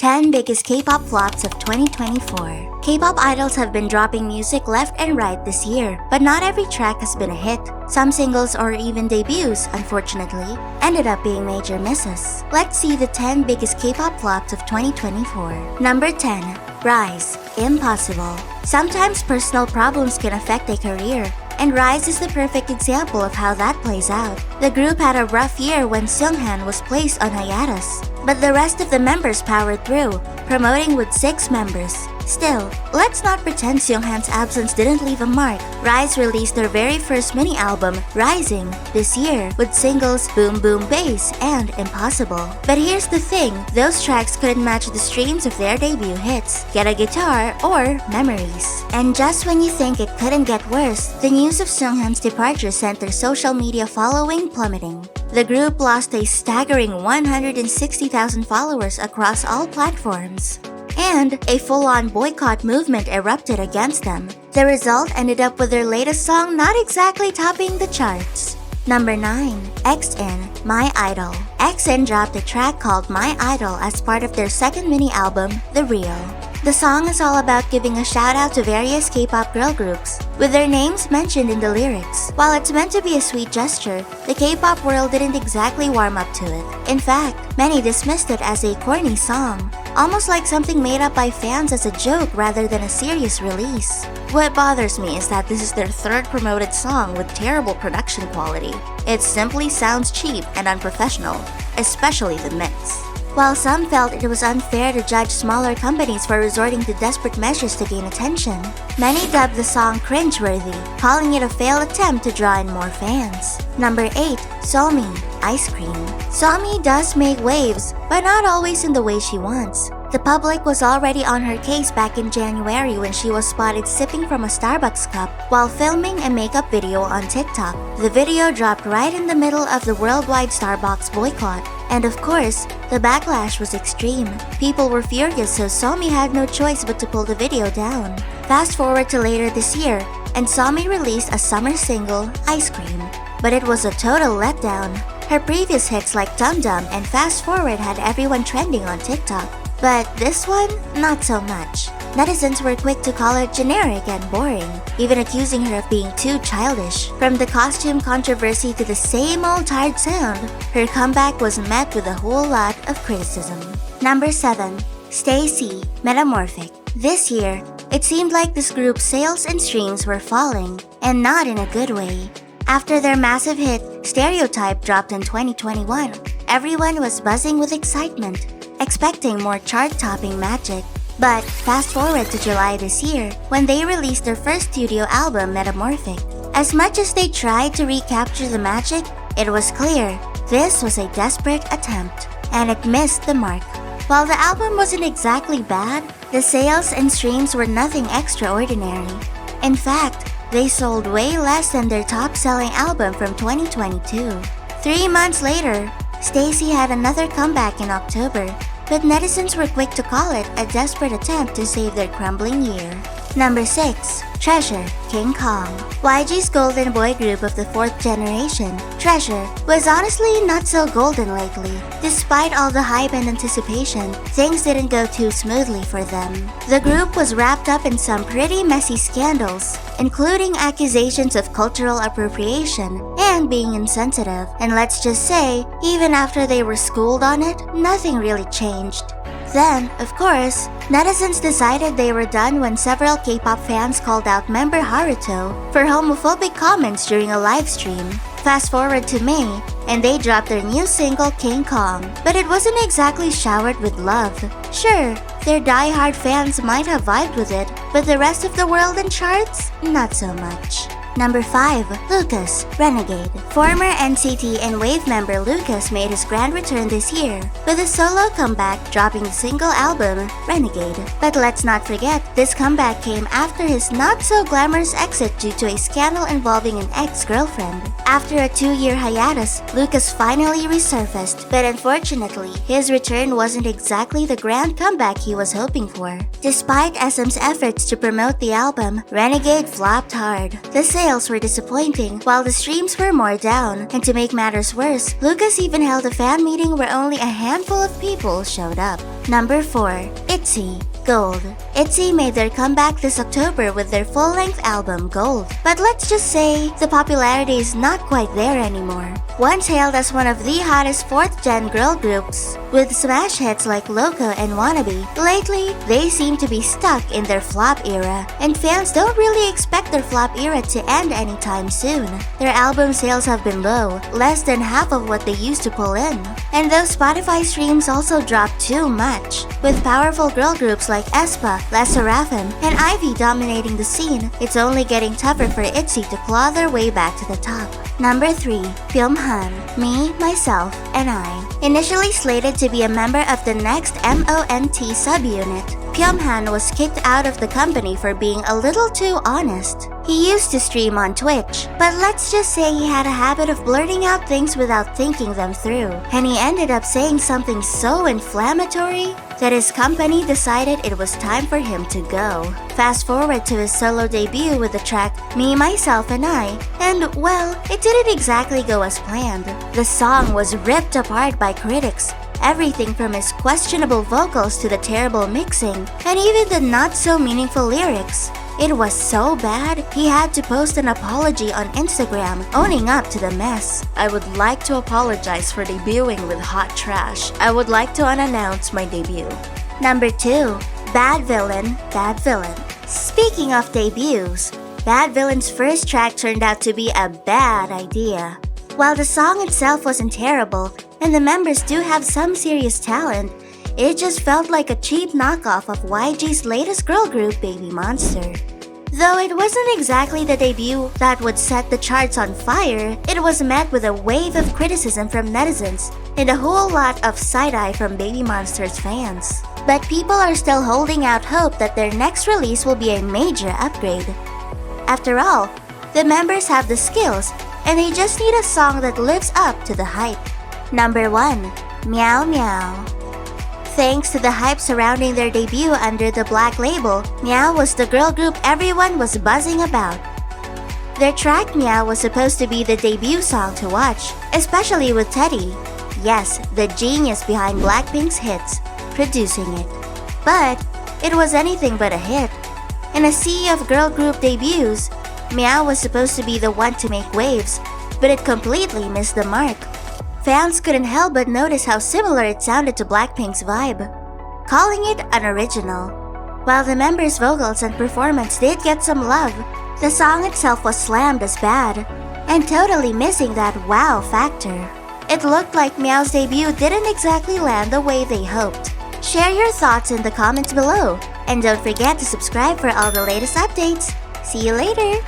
10 Biggest K-Pop Flops of 2024. K-pop idols have been dropping music left and right this year, but not every track has been a hit. Some singles or even debuts, unfortunately, ended up being major misses. Let's see the 10 biggest K-pop flops of 2024. Number 10. Riize, Impossible. Sometimes personal problems can affect a career, and Riize is the perfect example of how that plays out. The group had a rough year when Beomhan was placed on hiatus, but the rest of the members powered through, promoting with 6 members. Still, let's not pretend Beomhan's absence didn't leave a mark. Riize released their very first mini-album, Rising, this year with singles Boom Boom Bass and Impossible. But here's the thing, those tracks couldn't match the streams of their debut hits, Get a Guitar or Memories. And just when you think it couldn't get worse, the news of Beomhan's departure sent their social media following plummeting. The group lost a staggering 160,000 followers across all platforms, and a full-on boycott movement erupted against them. The result ended up with their latest song not exactly topping the charts. Number 9. XN, My Idol. XN dropped a track called My Idol as part of their second mini-album, The Real. The song is all about giving a shout-out to various K-pop girl groups, with their names mentioned in the lyrics. While it's meant to be a sweet gesture, the K-pop world didn't exactly warm up to it. In fact, many dismissed it as a corny song, almost like something made up by fans as a joke rather than a serious release. What bothers me is that this is their third promoted song with terrible production quality. It simply sounds cheap and unprofessional, especially the mix. While some felt it was unfair to judge smaller companies for resorting to desperate measures to gain attention, many dubbed the song cringeworthy, calling it a failed attempt to draw in more fans. Number 8. Somi, Ice Cream. Somi does make waves, but not always in the way she wants. The public was already on her case back in January when she was spotted sipping from a Starbucks cup while filming a makeup video on TikTok. The video dropped right in the middle of the worldwide Starbucks boycott, and of course, the backlash was extreme. People were furious, so Somi had no choice but to pull the video down. Fast forward to later this year, and Somi released a summer single, Ice Cream. But it was a total letdown. Her previous hits like Dum Dum and Fast Forward had everyone trending on TikTok. But this one, not so much. Netizens were quick to call her generic and boring, even accusing her of being too childish. From the costume controversy to the same old tired sound, her comeback was met with a whole lot of criticism. Number 7. Stacy, Metamorphic. This year, it seemed like this group's sales and streams were falling, and not in a good way. After their massive hit, Stereotype dropped in 2021, everyone was buzzing with excitement, expecting more chart-topping magic. But fast forward to July this year, when they released their first studio album, Metamorphic. As much as they tried to recapture the magic, it was clear this was a desperate attempt, and it missed the mark. While the album wasn't exactly bad, the sales and streams were nothing extraordinary. In fact, they sold way less than their top-selling album from 2022. 3 months later, Stacy had another comeback in October, but netizens were quick to call it a desperate attempt to save their crumbling year. Number 6. Treasure, King Kong. YG's golden boy group of the 4th generation, Treasure, was honestly not so golden lately. Despite all the hype and anticipation, things didn't go too smoothly for them. The group was wrapped up in some pretty messy scandals, including accusations of cultural appropriation and being insensitive. And let's just say, even after they were schooled on it, nothing really changed. Then, of course, netizens decided they were done when several K-pop fans called out member Haruto for homophobic comments during a live stream. Fast forward to May, and they dropped their new single King Kong, but it wasn't exactly showered with love. Sure, their die-hard fans might have vibed with it, but the rest of the world and charts, not so much. Number 5. Lucas, Renegade. Former NCT and Wave member Lucas made his grand return this year with a solo comeback, dropping the single album, Renegade. But let's not forget, this comeback came after his not-so-glamorous exit due to a scandal involving an ex-girlfriend. After a 2-year hiatus, Lucas finally resurfaced, but unfortunately, his return wasn't exactly the grand comeback he was hoping for. Despite SM's efforts to promote the album, Renegade flopped hard. The sales were disappointing, while the streams were more down, and to make matters worse, Lucas even held a fan meeting where only a handful of people showed up. Number 4. Itzy, Gold. Itzy made their comeback this October with their full-length album Gold. But let's just say the popularity is not quite there anymore. Once hailed as one of the hottest 4th-gen girl groups, with smash hits like Loco and Wannabe, lately they seem to be stuck in their flop era, and fans don't really expect their flop era to end anytime soon. Their album sales have been low, less than half of what they used to pull in. And those Spotify streams also dropped too much. With powerful girl groups like aespa, La Seraphim, and Ivy dominating the scene, it's only getting tougher for Itzy to claw their way back to the top. Number 3. Beomhan, Me, Myself, and I. Initially slated to be a member of the next MONT subunit, Beomhan was kicked out of the company for being a little too honest. He used to stream on Twitch, but let's just say he had a habit of blurting out things without thinking them through, and he ended up saying something so inflammatory that his company decided it was time for him to go. Fast forward to his solo debut with the track Me, Myself, and I, and well, it didn't exactly go as planned. The song was ripped apart by critics, everything from his questionable vocals to the terrible mixing, and even the not-so-meaningful lyrics. It was so bad, he had to post an apology on Instagram, owning up to the mess. I would like to apologize for debuting with hot trash. I would like to unannounce my debut. Number 2. Bad Villain, Bad Villain. Speaking of debuts, Bad Villain's first track turned out to be a bad idea. While the song itself wasn't terrible, and the members do have some serious talent, it just felt like a cheap knockoff of YG's latest girl group, Baby Monster. Though it wasn't exactly the debut that would set the charts on fire, it was met with a wave of criticism from netizens and a whole lot of side-eye from Baby Monster's fans. But people are still holding out hope that their next release will be a major upgrade. After all, the members have the skills, and they just need a song that lives up to the hype. Number 1. Meow Meow. Thanks to the hype surrounding their debut under the black label, Meovv was the girl group everyone was buzzing about. Their track Meowv was supposed to be the debut song to watch, especially with Teddy. Yes, the genius behind Blackpink's hits, producing it. But it was anything but a hit. In a sea of girl group debuts, Meowv was supposed to be the one to make waves, but it completely missed the mark. Fans couldn't help but notice how similar it sounded to Blackpink's vibe, calling it unoriginal. While the members' vocals and performance did get some love, the song itself was slammed as bad, and totally missing that wow factor. It looked like Meowv's debut didn't exactly land the way they hoped. Share your thoughts in the comments below, and don't forget to subscribe for all the latest updates. See you later!